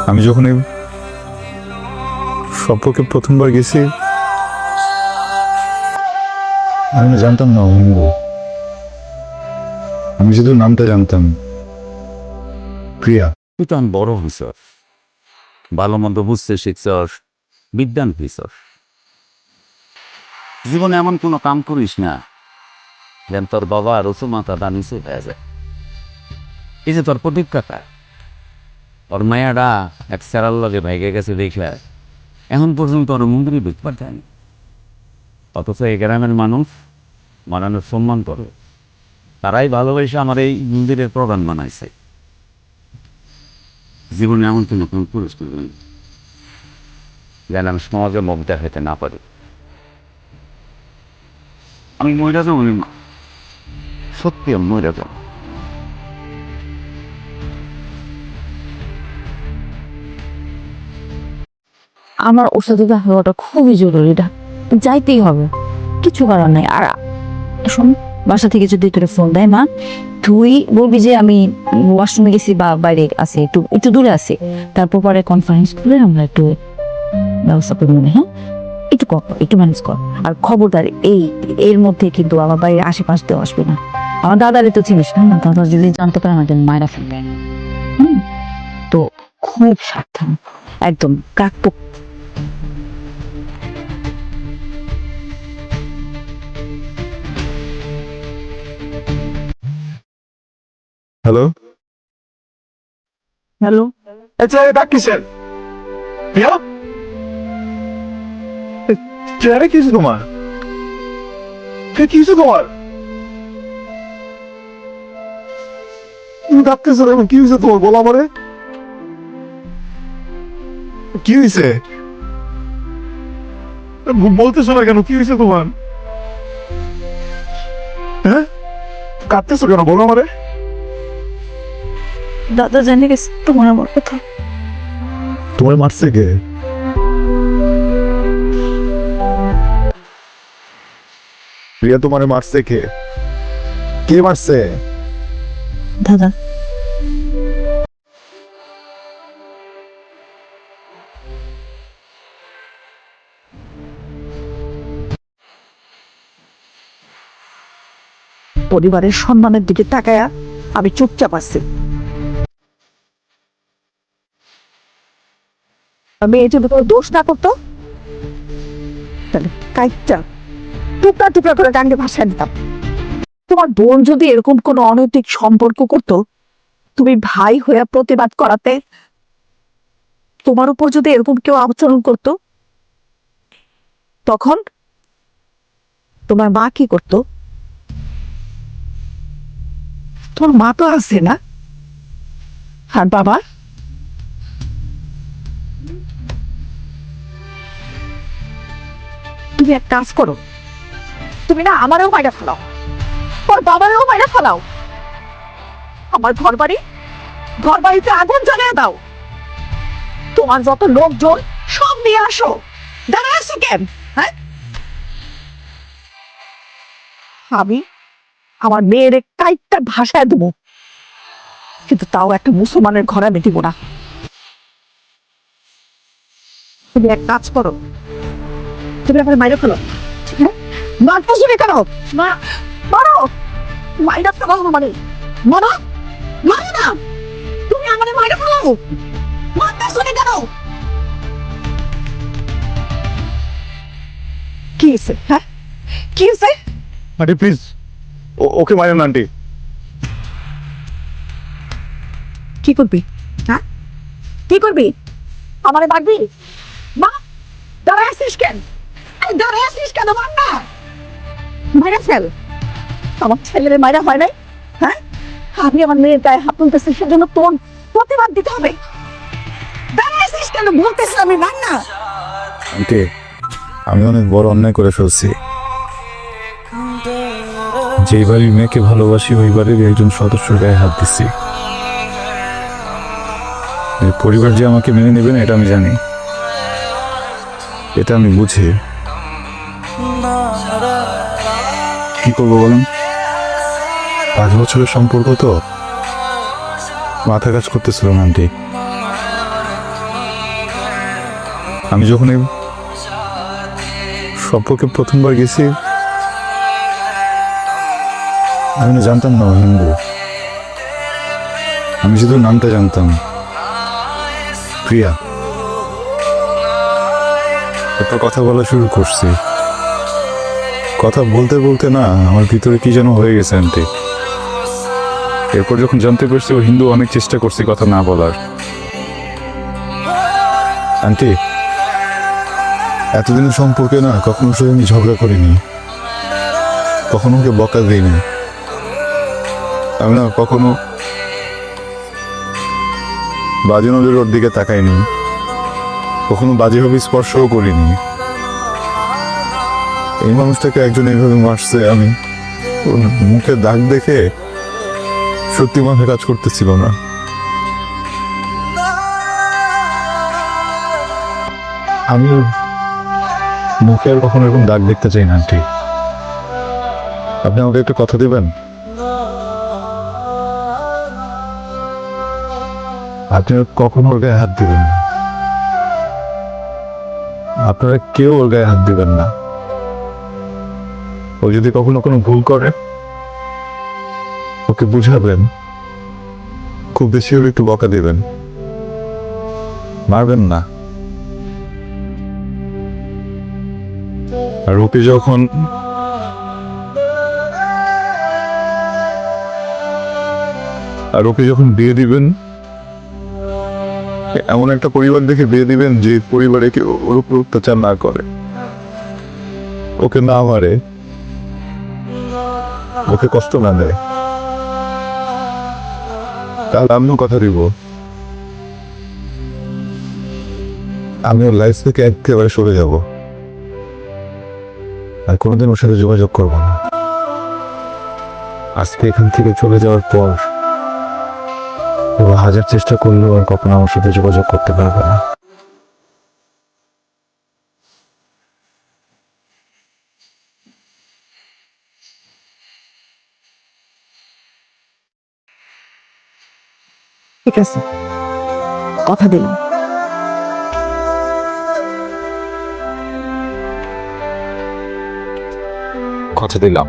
আমি যখন এই সম্পর্কে প্রথমবার গেছি আমি জানতাম না অঙ্গ, আমি শুধু নামটা জানতাম প্রিয়া। তুই তো আমি বড় হইছ, ভালো মন্দ বুঝতে শিখছস, বিজ্ঞান হইছস। জীবনে এমন কোনো কাম করিস না যেন তোর বাবা আর ওসু মাথা দানিসে হয়ে যায়। এই যে তোর প্রদীপ কাকা, ওর মায়াটা এক সেরার লগে ভেগে গেছে দেখলে এখন পর্যন্ত ওর মন্দিরে ঢুকতে পারতেন, অথচ এই গ্রামের মানুষ মানানোর সম্মান করে, তারাই ভালোবেসে আমার এই মন্দিরের প্রধান বানাইছে। জীবনে এমন কোনো কাম করিস না যেন আমি সমাজে মুখ দেখাতে না পারি। আমি মরে যাবো, সত্যি আমি মরে যাবো। আমার ওর সাথে দেখা হওয়াটা খুবই জরুরি, যাইতেই হবে, কিছু করার নাই। আর শোন, বাসা থেকে যদি তোর ফোন দেয় মা, তুই বলবি যে আমি ওয়াশরুমে গেছি বা বাইরে আছি, একটু একটু দূরে আছি, তারপর পরে কনফারেন্স করে আমরা একটু ব্যবস্থা করে নেই। হ্যাঁ, একটু কর, একটু ম্যানেজ কর। আর খবরদার এর মধ্যে কিন্তু আমার বাড়ির আশেপাশ দিয়ে আসবে না। আমার দাদারে তো চিনিস না, দাদা যদি জানতে পারে আমাদের মায়েরা ফেলবে। তো খুব সাবধান, একদম কাকপোক। হ্যালো, হ্যালো, আচ্ছা ডাক কিসের? প্রিয়া, প্রিয়া কি হয়েছে তোমার? কি হয়েছে তোমার? তুমি ডাকতেছো এখন, কি হয়েছে তোমার? বলো আমারে, কি হয়েছে? বলতেছো না কেন? কি হয়েছে তোমার? হ্যাঁ, কাঁদতেছো কেন? বলো আমারে। দাদা জানে গেছে তোমার আমার কথা। তোমার মারছে কে? প্রিয়া তোমারে মারছে কে? কে মারছে? দাদা, পরিবারের সম্মানের দিকে তাকায়া আমি চুপচাপ আছি। আমি এই যদি কোনো দোষ না করতো তাহলে কাইটটা টুকরা টুকরা করে ডাঙ্গে ভাসায় দিতাম। তোমার বোন যদি এরকম কোনো অনৈতিক সম্পর্ক করতো, তুমি ভাই হয়ে প্রতিবাদ করাতে, তোমার উপর যদি এরকম কেউ আচরণ করতো, তখন তোমার মা কি করতো? তোমার মা তো আছে না? আর বাবা? তুমি এক কাজ করো, তুমি না আমারও মাইরা ফেলাও, ওর বাবারও মাইরা ফেলাও, আমার ঘর বাড়িতে আগুন জ্বালিয়ে দাও, তোমার যত লোকজন সব নিয়ে আসো। দাঁড়ায় আছো কেন? হ্যাঁ, আমি আমার মেয়ের কাইটটা ভাষায় দেবো, কিন্তু তাও একটা মুসলমানের ঘরে আমি দিব না। তুমি এক কাজ করো, তুমি আমার মাইরা ফেলো। হ্যাঁ, মারতে শুনে কেন? মারো, মাইরা ফেলো, মানে মারো, মারো না, তুমি আমার মাইরা ফেলো, মারতে শুনে কেন? কি হয়েছে? হ্যাঁ, কি হয়েছে? আন্টি প্লিজ, ওকে মারেন না আন্টি। কি করবি? হ্যাঁ, কি করবি? আমারে মারবি? মা, দাঁড়ায় আসিস কেন? দাঁড়ায় আসিস কেন? মার না, মাইরা ফেল। আমার ছেলের মাইরা হয় নাই? হ্যাঁ, আমি আমার মেয়ের গায়ে হাত তুলতেছি, সেজন্য তোর প্রতিবাদ দিতে হবে। দাঁড়ায় আসিস কেন? বলতেছি আমি, মার না। আন্টি, আমি অনেক বড় অন্যায় করে ফেলছি। যেই বাড়ির মেয়েকে ভালোবাসি ওই বাড়ির একজন সদস্যর গায়ে হাত দিচ্ছি। এই পরিবার যে আমাকে মেনে নেবে না এটা আমি জানি, এটা আমি বুঝি। কি করবো বলুন? 5 বছরের সম্পর্ক তো, মাথা কাজ করতেছিল না আন্টি। আমি যখন এই সম্পর্কে প্রথমবার গেছি, আমি না জানতাম না ও হিন্দু। আমি শুধু নামটা জানতাম, প্রিয়া। তারপর কথা বলা শুরু করছি। কথা বলতে বলতে না আমার ভিতরে কি যেন হয়ে গেছে আন্টি। এরপর যখন জানতে পারছি ও হিন্দু, অনেক চেষ্টা করছি কথা না বলার। আন্টি, এতদিনের সম্পর্কে না কখনো সাথে আমি ঝগড়া করিনি, কখনো ওকে বকা দিইনি। আমি না কখনো বাজে নজরে ওর দিকে তাকাইনি, কখনো বাজেভাবে স্পর্শও করিনি। এই মানুষটাকে একজন এইভাবে মারছে, আমি ওর মুখে দাগ দেখে সত্যি মাথা কাজ করতেছিল না। আমি ওর মুখে আর কখনো এরকম দাগ দেখতে চাই না আন্টি। আপনি আমাকে একটা কথা দিবেন? আপনি আর কখনো ওর গায়ে হাত দিবেন না। আপনারা কেউ ওর গায়ে হাত দিবেন না। ও যদি কখনো কোনো ভুল করে, ওকে বুঝাবেন, খুব বেশি হলে একটু বকা দিবেন, মারবেন না। আর ওকে যখন বিয়ে দিবেন, এমন একটা পরিবার দেখে বিয়ে দিবেন যে পরিবারে কেউ ওর উপর অত্যাচার না করে, ওকে না মারে, ওকে কষ্ট না দেয়। তাহলে আমিও কথা দিব, আমি ওর লাইফ থেকে একেবারে সরে যাব, আর কোনোদিন ওর সাথে যোগাযোগ করব না। আজকে এখান থেকে চলে যাওয়ার পর ও হাজার চেষ্টা করলেও আর কখনো আমার সাথে যোগাযোগ করতে পারবে না। ঠিক আছে, কথা দিলাম। কথা দিলাম।